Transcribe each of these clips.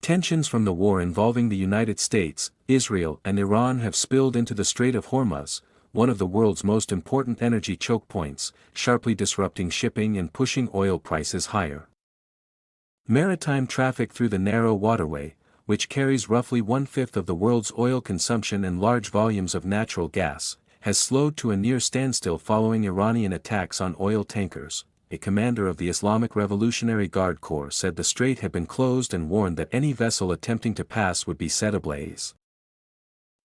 Tensions from the war involving the United States, Israel and Iran have spilled into the Strait of Hormuz, one of the world's most important energy choke points, sharply disrupting shipping and pushing oil prices higher. Maritime traffic through the narrow waterway, which carries roughly one-fifth of the world's oil consumption and large volumes of natural gas, has slowed to a near standstill following Iranian attacks on oil tankers. A commander of the Islamic Revolutionary Guard Corps said the strait had been closed and warned that any vessel attempting to pass would be set ablaze.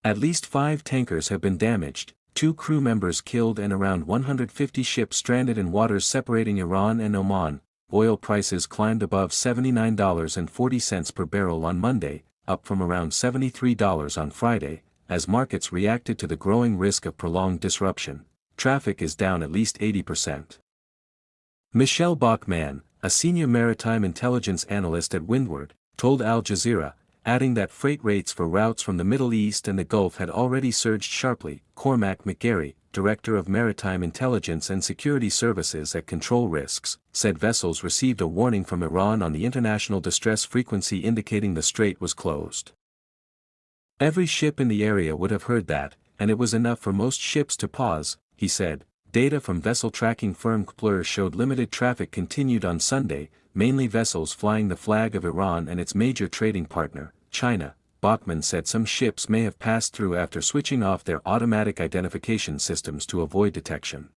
At least 5 tankers have been damaged, 2 crew members killed and around 150 ships stranded in waters separating Iran and Oman. Oil prices climbed above $79.40 per barrel on Monday, up from around $73 on Friday, as markets reacted to the growing risk of prolonged disruption. Traffic is down at least 80%. Michelle Bachmann, a senior maritime intelligence analyst at Windward, told Al Jazeera, adding that freight rates for routes from the Middle East and the Gulf had already surged sharply. Cormac McGarry, director of Maritime Intelligence and Security Services at Control Risks, said vessels received a warning from Iran on the international distress frequency indicating the strait was closed. Every ship in the area would have heard that, and it was enough for most ships to pause, he said. Data from vessel tracking firm CPLR showed limited traffic continued on Sunday, mainly vessels flying the flag of Iran and its major trading partner, China. Bachmann said some ships may have passed through after switching off their automatic identification systems to avoid detection.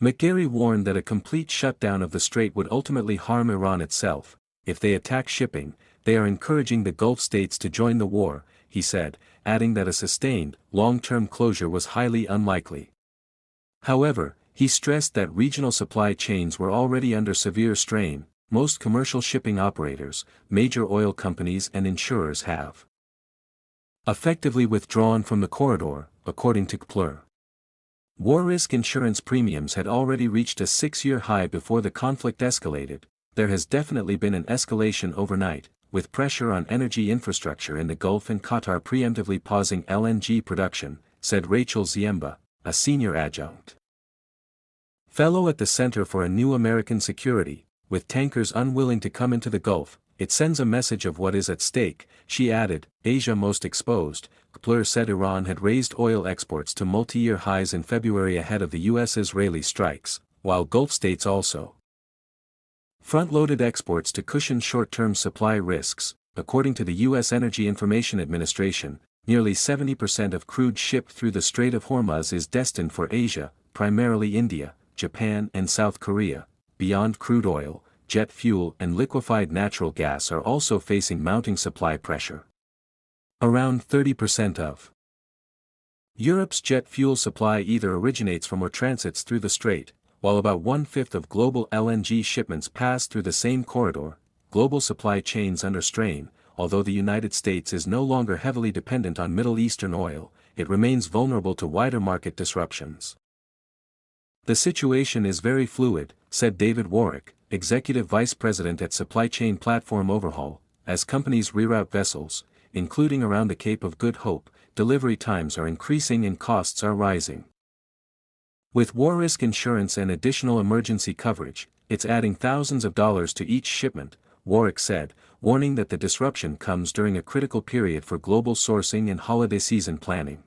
McGarry warned that a complete shutdown of the strait would ultimately harm Iran itself. If they attack shipping, they are encouraging the Gulf states to join the war, he said, adding that a sustained, long-term closure was highly unlikely. However, he stressed that regional supply chains were already under severe strain. Most commercial shipping operators, major oil companies and insurers have effectively withdrawn from the corridor, according to CPLR. War risk insurance premiums had already reached a 6-year high before the conflict escalated. There has definitely been an escalation overnight, with pressure on energy infrastructure in the Gulf and Qatar preemptively pausing LNG production, said Rachel Ziemba, a senior adjunct fellow at the Center for a New American Security. With tankers unwilling to come into the Gulf, it sends a message of what is at stake, she added. Asia most exposed. CPLR said Iran had raised oil exports to multi-year highs in February ahead of the U.S.-Israeli strikes, while Gulf states also front-loaded exports to cushion short-term supply risks. According to the U.S. Energy Information Administration, nearly 70% of crude shipped through the Strait of Hormuz is destined for Asia, primarily India, Japan and South Korea. Beyond crude oil, jet fuel and liquefied natural gas are also facing mounting supply pressure. Around 30% of Europe's jet fuel supply either originates from or transits through the strait, while about one-fifth of global LNG shipments pass through the same corridor. Global supply chains under strain. Although the United States is no longer heavily dependent on Middle Eastern oil, it remains vulnerable to wider market disruptions. The situation is very fluid, said David Warwick, executive vice president at Supply Chain Platform Overhaul. As companies reroute vessels, including around the Cape of Good Hope, delivery times are increasing and costs are rising. With war risk insurance and additional emergency coverage, it's adding thousands of dollars to each shipment, Warwick said, warning that the disruption comes during a critical period for global sourcing and holiday season planning.